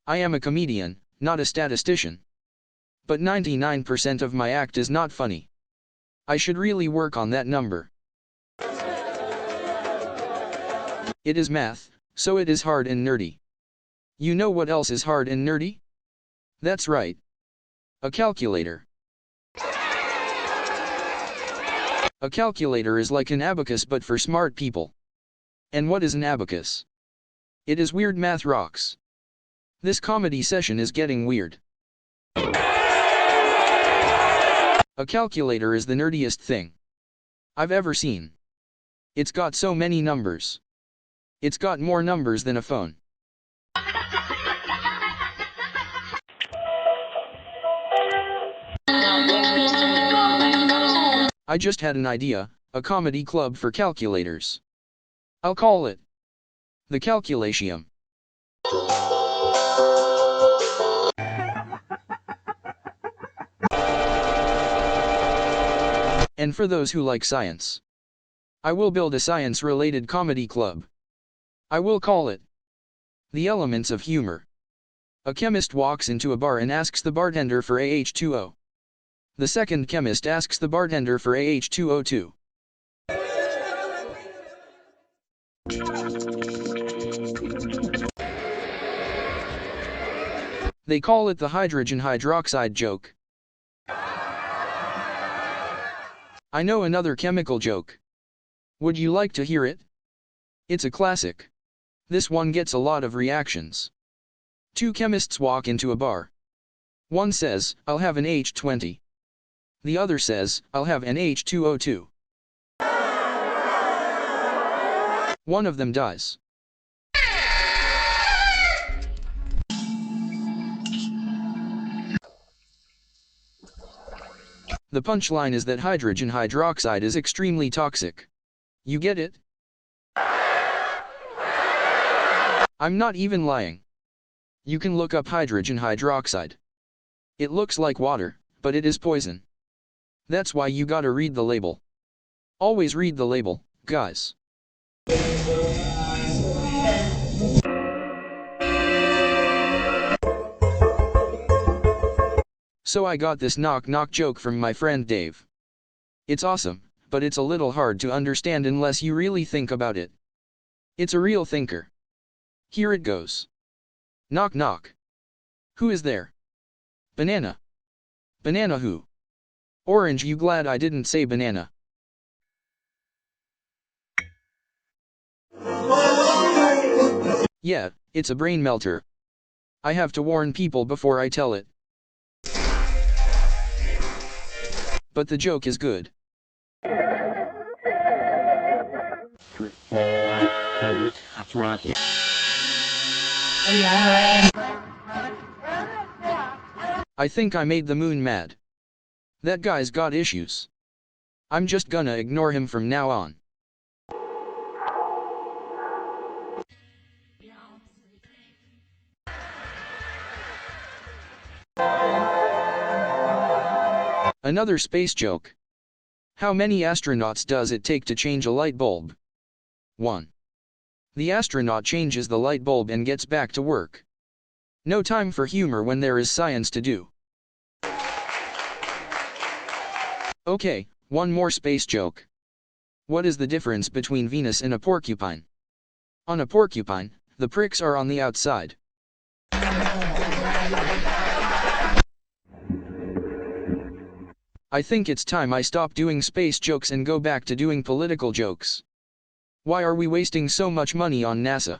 I am a comedian, not a statistician. But 99% of my act is not funny. I should really work on that number. It is math, so it is hard and nerdy. You know what else is hard and nerdy? That's right. A calculator. A calculator is like an abacus but for smart people. And what is an abacus? It is weird math rocks. This comedy session is getting weird. A calculator is the nerdiest thing I've ever seen. It's got so many numbers. It's got more numbers than a phone. I just had an idea, a comedy club for calculators. I'll call it the Calculatium. And for those who like science, I will build a science-related comedy club. I will call it the Elements of Humor. A chemist walks into a bar and asks the bartender for AH2O. The second chemist asks the bartender for AH2O2. They call it the hydrogen hydroxide joke. I know another chemical joke. Would you like to hear it? It's a classic. This one gets a lot of reactions. Two chemists walk into a bar. One says, "I'll have an H20. The other says, "I'll have an H2O2. One of them dies. The punchline is that hydrogen hydroxide is extremely toxic. You get it? I'm not even lying. You can look up hydrogen hydroxide. It looks like water, but it is poison. That's why you gotta read the label. Always read the label, guys. So I got this knock-knock joke from my friend Dave. It's awesome, but it's a little hard to understand unless you really think about it. It's a real thinker. Here it goes. Knock knock. Who is there? Banana. Banana who? Orange. You glad I didn't say banana? Yeah, it's a brain melter. I have to warn people before I tell it. But the joke is good. I think I made the moon mad. That guy's got issues. I'm just gonna ignore him from now on. Another space joke. How many astronauts does it take to change a light bulb? 1. The astronaut changes the light bulb and gets back to work. No time for humor when there is science to do. Okay, one more space joke. What is the difference between Venus and a porcupine? On a porcupine, the pricks are on the outside. I think it's time I stop doing space jokes and go back to doing political jokes. Why are we wasting so much money on NASA?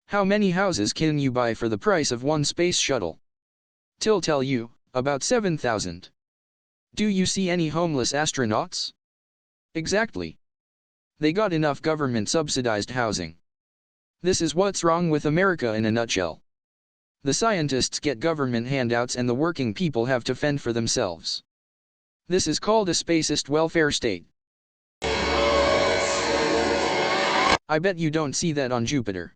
How many houses can you buy for the price of one space shuttle? Till tell you, about 7,000. Do you see any homeless astronauts? Exactly. They got enough government-subsidized housing. This is what's wrong with America in a nutshell. The scientists get government handouts and the working people have to fend for themselves. This is called a spacist welfare state. I bet you don't see that on Jupiter.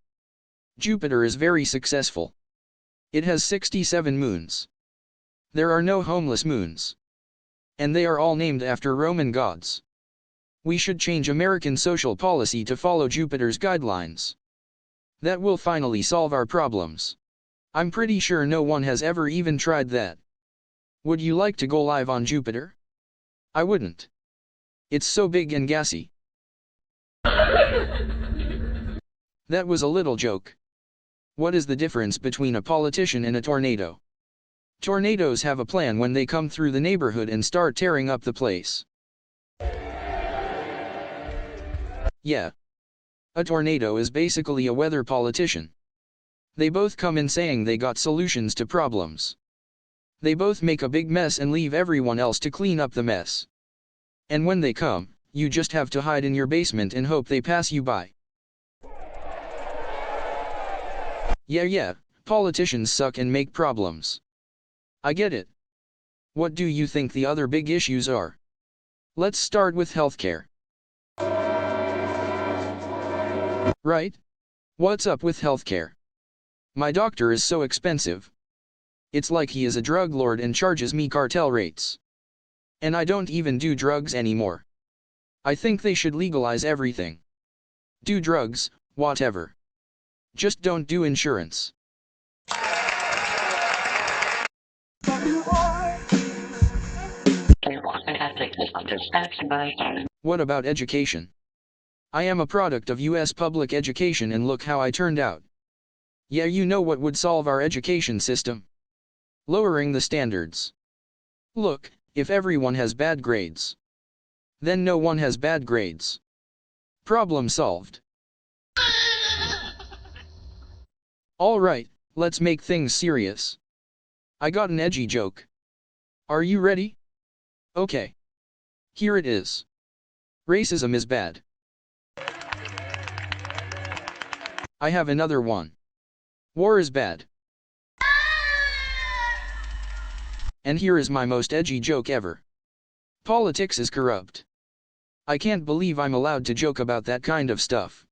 Jupiter is very successful. It has 67 moons. There are no homeless moons. And they are all named after Roman gods. We should change American social policy to follow Jupiter's guidelines. That will finally solve our problems. I'm pretty sure no one has ever even tried that. Would you like to go live on Jupiter? I wouldn't. It's so big and gassy. That was a little joke. What is the difference between a politician and a tornado? Tornadoes have a plan when they come through the neighborhood and start tearing up the place. Yeah. A tornado is basically a weather politician. They both come in saying they got solutions to problems. They both make a big mess and leave everyone else to clean up the mess. And when they come, you just have to hide in your basement and hope they pass you by. Yeah, politicians suck and make problems. I get it. What do you think the other big issues are? Let's start with healthcare. Right? What's up with healthcare? My doctor is so expensive. It's like he is a drug lord and charges me cartel rates. And I don't even do drugs anymore. I think they should legalize everything. Do drugs, whatever. Just don't do insurance. What about education? I am a product of US public education and look how I turned out. Yeah, you know what would solve our education system? Lowering the standards. Look, if everyone has bad grades, then no one has bad grades. Problem solved. Alright, let's make things serious. I got an edgy joke. Are you ready? Okay. Here it is. Racism is bad. I have another one. War is bad. And here is my most edgy joke ever. Politics is corrupt. I can't believe I'm allowed to joke about that kind of stuff.